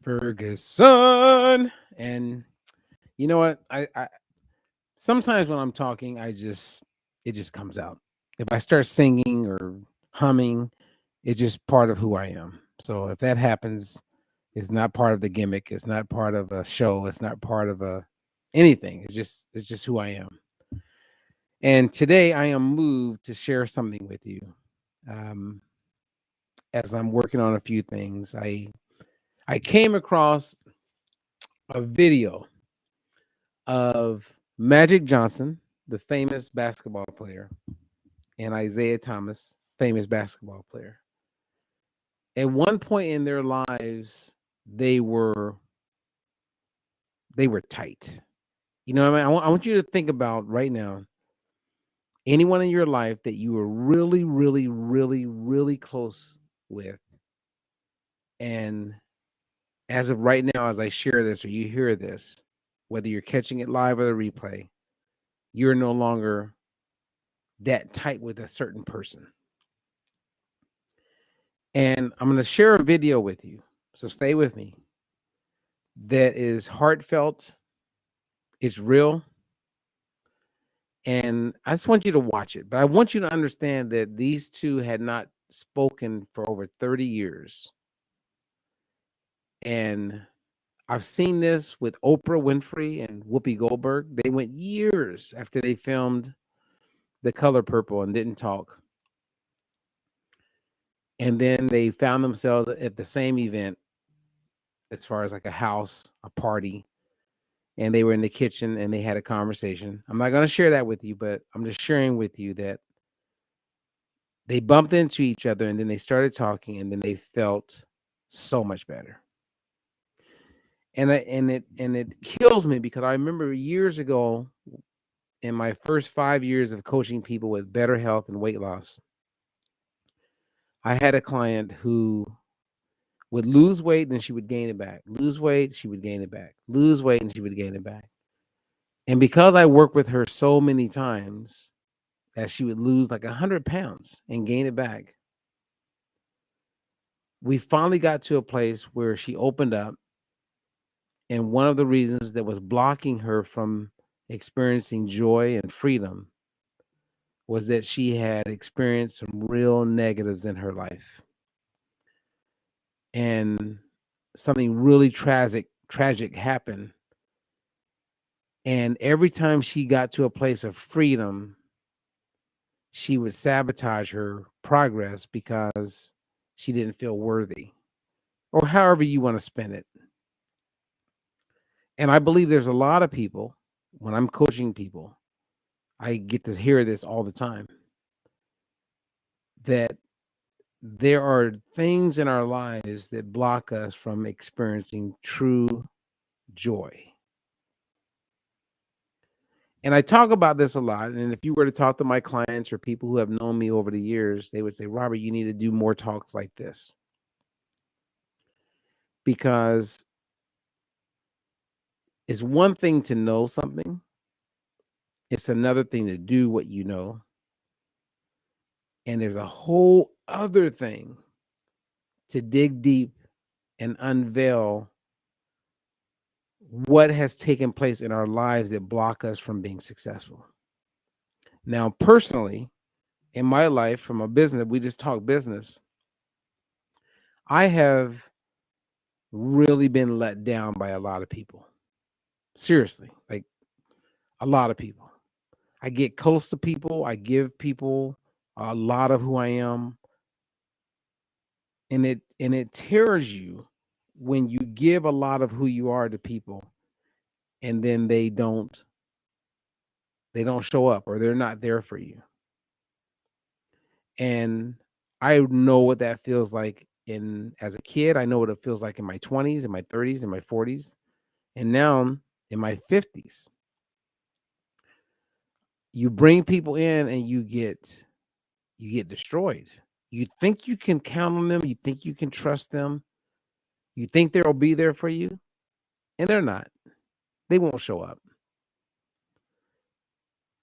Ferguson. And you know what? I sometimes when I'm talking, it just comes out. If I start singing or humming, it's just part of who I am. So if that happens, it's not part of the gimmick. It's not part of a show. It's not part of a anything. It's just who I am. And today I am moved to share something with you. Um, as I'm working on a few things, I came across a video of Magic Johnson, the famous basketball player, and Isaiah Thomas, famous basketball player. At one point in their lives, they were they were tight. You know what I mean? I want you to think about right now anyone in your life that you were really, really, really, really close with. And as of right now, as I share this or you hear this, whether you're catching it live or the replay, you're no longer that tight with a certain person. And I'm going to share a video with you. So stay with me. That is heartfelt, it's real. And I just want you to watch it. But I want you to understand that these two had not spoken for over 30 years. And I've seen this with Oprah Winfrey and Whoopi Goldberg. They went years after they filmed The Color Purple and didn't talk. And then they found themselves at the same event, as far as like a house, a party, and they were in the kitchen and they had a conversation. I'm not going to share that with you, but I'm just sharing with you that they bumped into each other and then they started talking and then they felt so much better. And it kills me because I remember years ago in my first 5 years of coaching people with better health and weight loss, I had a client who would lose weight and she would gain it back. Lose weight, she would gain it back. Lose weight and she would gain it back. And because I worked with her so many times that she would lose like 100 pounds and gain it back, we finally got to a place where she opened up. And one of the reasons that was blocking her from experiencing joy and freedom was that she had experienced some real negatives in her life. And something really tragic happened. And every time she got to a place of freedom, she would sabotage her progress because she didn't feel worthy, or however you want to spin it. And I believe there's a lot of people, when I'm coaching people, I get to hear this all the time, that there are things in our lives that block us from experiencing true joy. And I talk about this a lot. And if you were to talk to my clients or people who have known me over the years, they would say, Robert, you need to do more talks like this. Because it's one thing to know something, it's another thing to do what you know. And there's a whole other thing to dig deep and unveil what has taken place in our lives that block us from being successful. Now, personally, in my life, from a business, we just talk business, I have really been let down by a lot of people. Seriously, like a lot of people. I get close to people, I give people a lot of who I am, and it tears you when you give a lot of who you are to people and then they don't show up or they're not there for you. And I know what that feels like in as a kid. I know what it feels like in my 20s, in my 30s, in my 40s, and now in my 50s. You bring people in and you get destroyed. You think you can count on them, you think you can trust them, you think they'll be there for you, and they're not. They won't show up.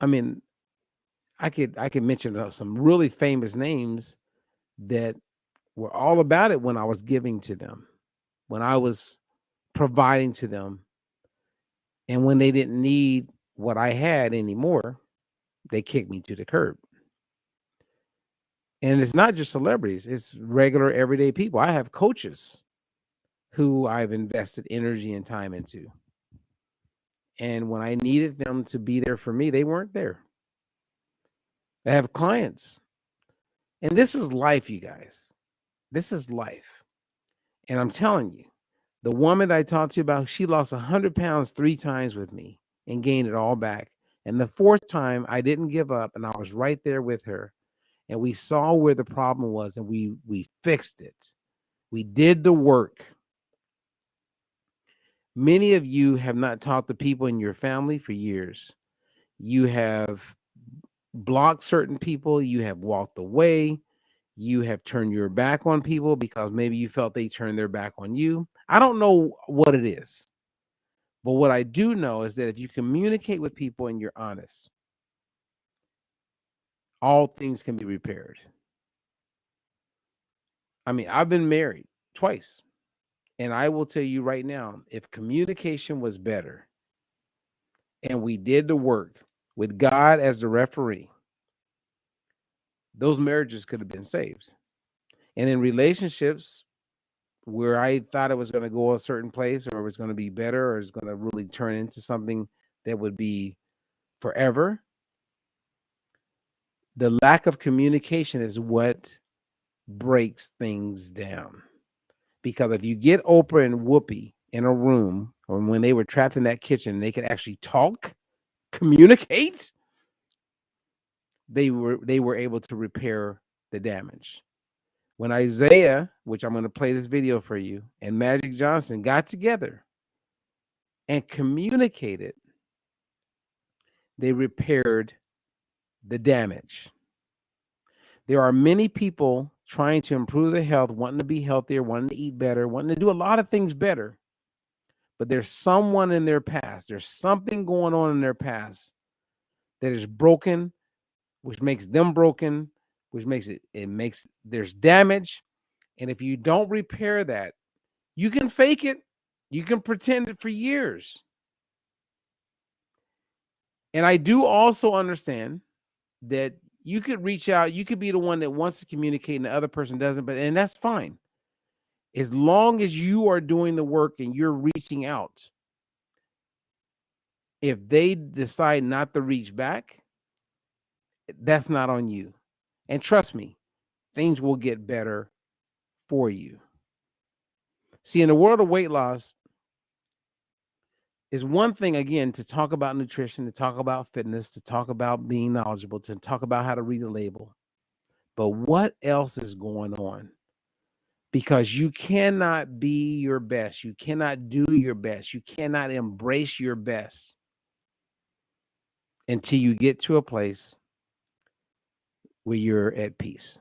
I mean, I could mention some really famous names that were all about it when I was giving to them. When I was providing to them. And when they didn't need what I had anymore, they kicked me to the curb. And it's not just celebrities, it's regular everyday people. I have coaches who I've invested energy and time into. And when I needed them to be there for me, they weren't there. I have clients. And this is life, you guys. This is life. And I'm telling you, the woman that I talked to you about, she lost 100 pounds 3 times with me and gained it all back. And the 4th time, I didn't give up, and I was right there with her. And we saw where the problem was, and we fixed it. We did the work. Many of you have not talked to people in your family for years. You have blocked certain people. You have walked away. You have turned your back on people because maybe you felt they turned their back on you. I don't know what it is. But what I do know is that if you communicate with people and you're honest, all things can be repaired. I mean, I've been married twice. And I will tell you right now, if communication was better and we did the work with God as the referee, those marriages could have been saved. And in relationships where I thought it was going to go a certain place, or it was going to be better, or it's going to really turn into something that would be forever, the lack of communication is what breaks things down. Because if you get Oprah and Whoopi in a room, or when they were trapped in that kitchen, they could actually talk, communicate, they were able to repair the damage. When Isaiah, which I'm going to play this video for you, and Magic Johnson got together and communicated, they repaired the damage. There are many people trying to improve their health, wanting to be healthier, wanting to eat better, wanting to do a lot of things better. But there's someone in their past, there's something going on in their past that is broken, which makes them broken, which makes there's damage. And if you don't repair that, you can fake it. You can pretend it for years. And I do also understand that you could reach out. You could be the one that wants to communicate and the other person doesn't, and that's fine. As long as you are doing the work and you're reaching out. If they decide not to reach back, that's not on you. And trust me, things will get better for you. See, in the world of weight loss, is one thing, again, to talk about nutrition, to talk about fitness, to talk about being knowledgeable, to talk about how to read a label. But what else is going on? Because you cannot be your best. You cannot do your best. You cannot embrace your best until you get to a place where you're at peace.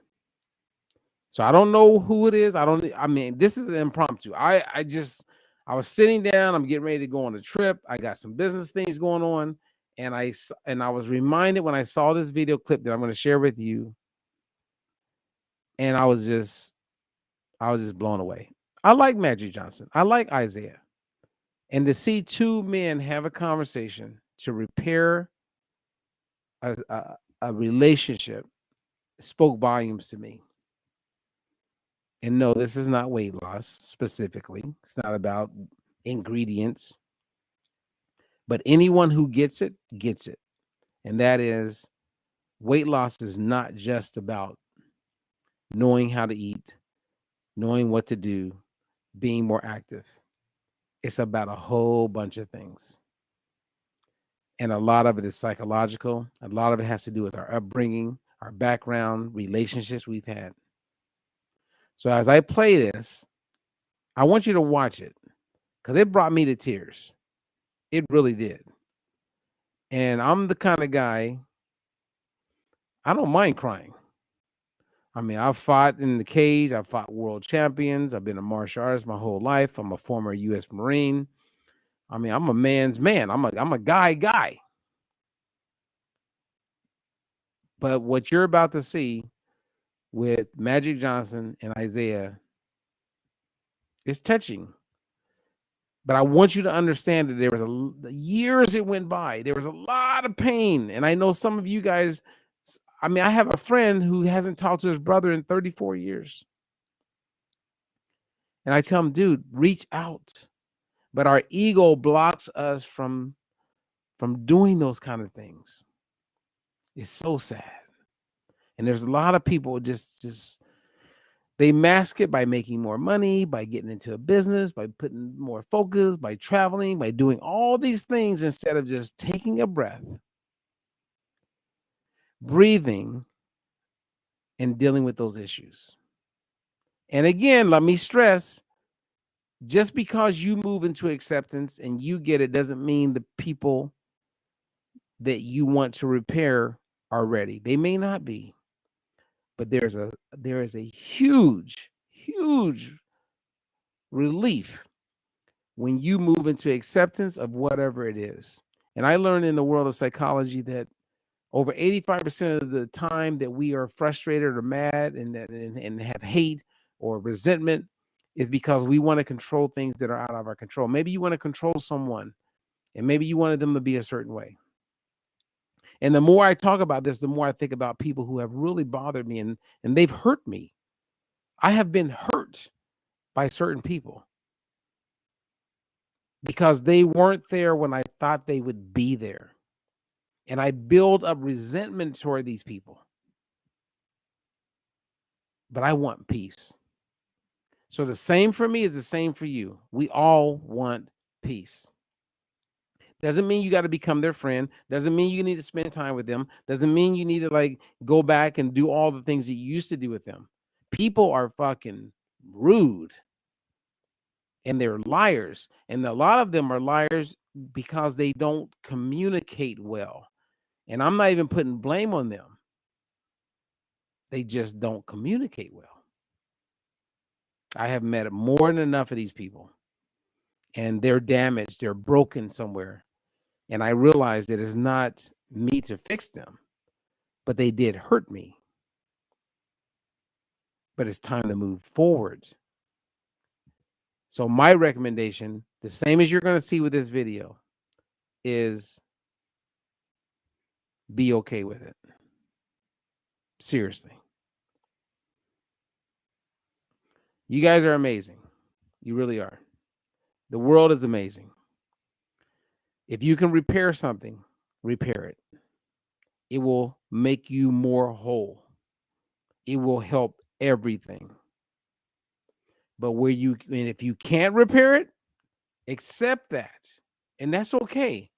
So I don't know who it is. I mean, this is an impromptu. I was sitting down. I'm getting ready to go on a trip. I got some business things going on. And I was reminded when I saw this video clip that I'm going to share with you. And I was just blown away. I like Magic Johnson. I like Isaiah. And to see two men have a conversation to repair a relationship spoke volumes to me. And no, this is not weight loss specifically. It's not about ingredients. But anyone who gets it, gets it. And that is, weight loss is not just about knowing how to eat, knowing what to do, being more active. It's about a whole bunch of things. And a lot of it is psychological. A lot of it has to do with our upbringing, our background, relationships we've had. So as I play this, I want you to watch it because it brought me to tears. It really did. And I'm the kind of guy, I don't mind crying. I mean, I've fought in the cage. I've fought world champions. I've been a martial artist my whole life. I'm a former U.S. Marine. I mean, I'm a man's man. I'm a guy. But what you're about to see with Magic Johnson and Isaiah is touching. But I want you to understand that there was years it went by. There was a lot of pain. And I know some of you guys, I mean, I have a friend who hasn't talked to his brother in 34 years. And I tell him, dude, reach out. But our ego blocks us from doing those kind of things. It's so sad. And there's a lot of people just they mask it by making more money, by getting into a business, by putting more focus, by traveling, by doing all these things instead of just taking a breath, breathing, and dealing with those issues. And again, let me stress, just because you move into acceptance and you get it doesn't mean the people that you want to repair are ready. They may not be, but there is a huge relief when you move into acceptance of whatever it is. And I learned in the world of psychology that over 85% of the time that we are frustrated or mad and have hate or resentment is because we want to control things that are out of our control. Maybe you want to control someone and maybe you wanted them to be a certain way. And the more I talk about this, the more I think about people who have really bothered me and they've hurt me. I have been hurt by certain people because they weren't there when I thought they would be there. And I build up resentment toward these people. But I want peace. So the same for me is the same for you. We all want peace. Doesn't mean you got to become their friend. Doesn't mean you need to spend time with them. Doesn't mean you need to like go back and do all the things that you used to do with them. People are fucking rude. And they're liars. And a lot of them are liars because they don't communicate well. And I'm not even putting blame on them. They just don't communicate well. I have met more than enough of these people. And they're damaged. They're broken somewhere. And I realize that it's not me to fix them. But they did hurt me. But it's time to move forward. So my recommendation, the same as you're going to see with this video, is be okay with it. Seriously. You guys are amazing. You really are. The world is amazing. If you can repair something, repair it. It will make you more whole. It will help everything. But if you can't repair it, accept that. And that's okay.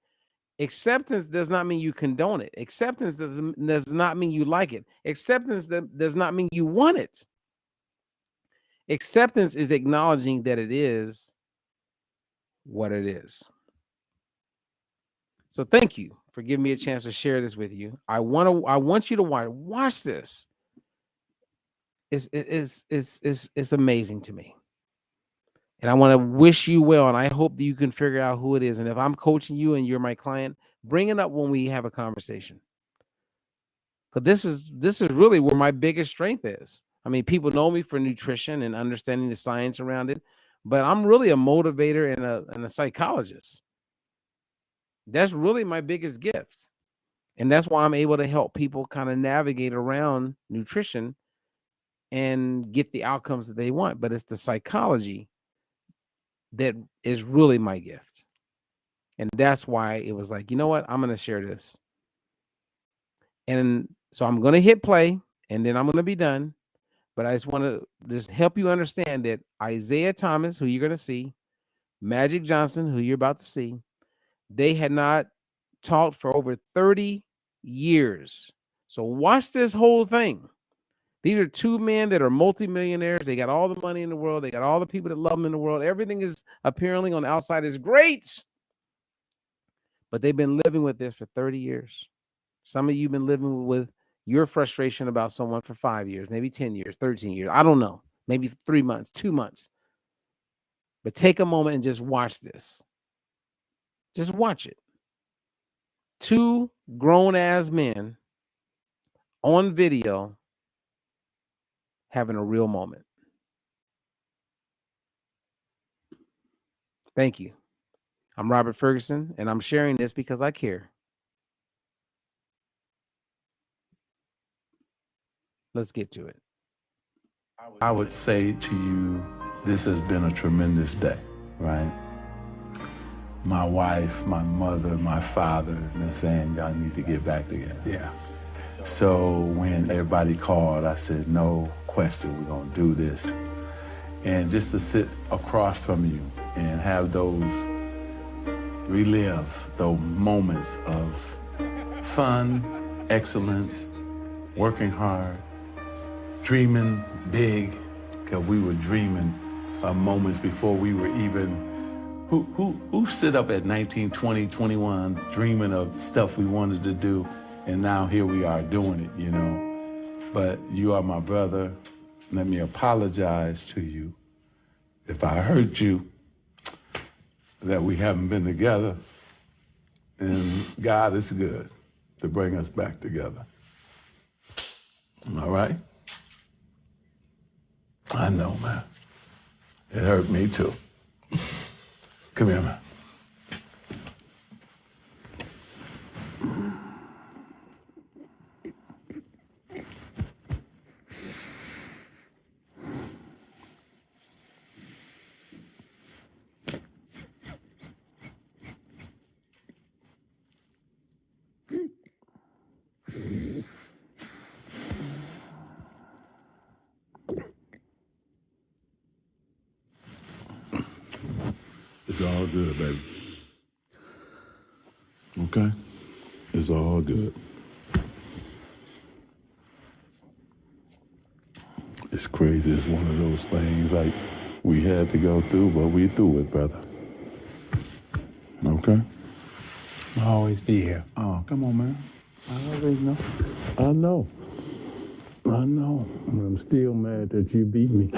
Acceptance does not mean you condone it. Acceptance does not mean you like it. Acceptance does not mean you want it. Acceptance is acknowledging that it is what it is. So thank you for giving me a chance to share this with you. I want you to watch this. It's amazing to me. And I want to wish you well. And I hope that you can figure out who it is. And if I'm coaching you and you're my client, bring it up when we have a conversation. Because this is really where my biggest strength is. I mean, people know me for nutrition and understanding the science around it, but I'm really a motivator and a psychologist. That's really my biggest gift. And that's why I'm able to help people kind of navigate around nutrition and get the outcomes that they want. But it's the psychology that is really my gift. And that's why it was like, you know what? I'm going to share this. And so I'm going to hit play and then I'm going to be done. But I just want to just help you understand that Isaiah Thomas, who you're going to see, Magic Johnson, who you're about to see, they had not talked for over 30 years. So watch this whole thing. These are two men that are multimillionaires. They got all the money in the world. They got all the people that love them in the world. Everything is apparently on the outside is great. But they've been living with this for 30 years. Some of you have been living with your frustration about someone for 5 years, maybe 10 years, 13 years. I don't know. Maybe 3 months, 2 months. But take a moment and just watch this. Just watch it. Two grown-ass men on video having a real moment. Thank you. I'm Robert Ferguson, and I'm sharing this because I care. Let's get to it. I would say to you, this has been a tremendous day, right? My wife, my mother, my father have been saying, y'all need to get back together. Yeah. So when everybody called, I said, no question, we're gonna do this. And just to sit across from you and have those, relive those moments of fun, excellence, working hard, dreaming big, because we were dreaming of moments before we were even, who sit up at 19, 20, 21 dreaming of stuff we wanted to do, and now here we are doing it, you know. But you are my brother. Let me apologize to you if I hurt you, that we haven't been together, and God is good to bring us back together. All right? I know, man. It hurt me too. Come here, man. It's all good, baby. Okay? It's all good. It's crazy. It's one of those things like we had to go through, but we through it, brother. Okay? I'll always be here. Oh, come on, man. I already know. I know. I know. I'm still mad that you beat me.